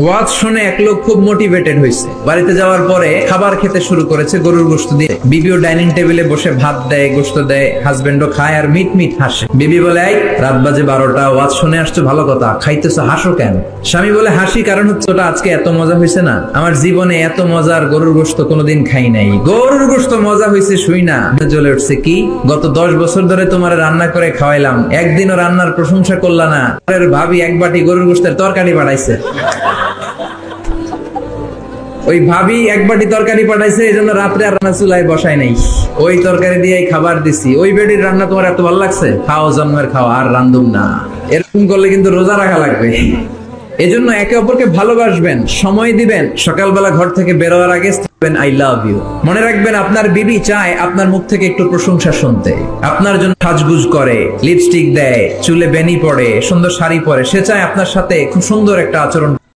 ওয়াজ শুনে এক লোক খুব মোটিভেটেড হয়েছে। বাড়িতে যাওয়ার পরে খাবার খেতে শুরু করেছে গরুর গোশত দিয়ে। বিবিও ডাইনিং টেবিলে বসে ভাত দেয়, গোশত দেয়, হাজবেন্ডও খায় আর মিট মিট হাসে। বিবি বলে, এই রাত বাজে 12টা, ওয়াজ শুনে আসছো ভালো কথা, খাইতেছো, হাসো কেন? স্বামী বলে, হাসি কারণ হচ্ছে ওটা আজকে এত মজা হয়েছে না, আমার জীবনে এত মজার গরুর গোশত কোনোদিন খাই নাই। গরুর গোশত মজা হয়েছে শুই না জ্বলে উঠছে। কি গত 10 বছর ধরে তোমার রান্না করে খাওয়াইলাম, একদিনও রান্নার প্রশংসা করলা না। ভাবি এক বাটি গরুর গোশতের তরকারি পাঠাইছে। ওই ভাবি এক বাটি তরকারি পাঠাইছে, এই জন্য রাত্রে আর রান্না চুলায় বসাই নাই, ওই তরকারি দিয়ে খাবার দিছি। ওই বেডির রান্না তোমার এত ভালো লাগছে, খাও জন্মের খাও, আর রান্ধুম না। এরকম করলে কিন্তু রোজা রাখা লাগবে। এজন্য একে অপরকে ভালোবাসবেন, সময় দিবেন। সকালবেলা ঘর থেকে বেরোয়ার আগে আই লাভ ইউ মনে রাখবেন। আপনার বিবি চায় আপনার মুখ থেকে একটু প্রশংসা শুনতে, আপনার জন্য সাজগুজ করে, লিপস্টিক দেয়, চুলে বেনি পড়ে, সুন্দর শাড়ি পরে। সে চায় আপনার সাথে খুব সুন্দর একটা আচরণ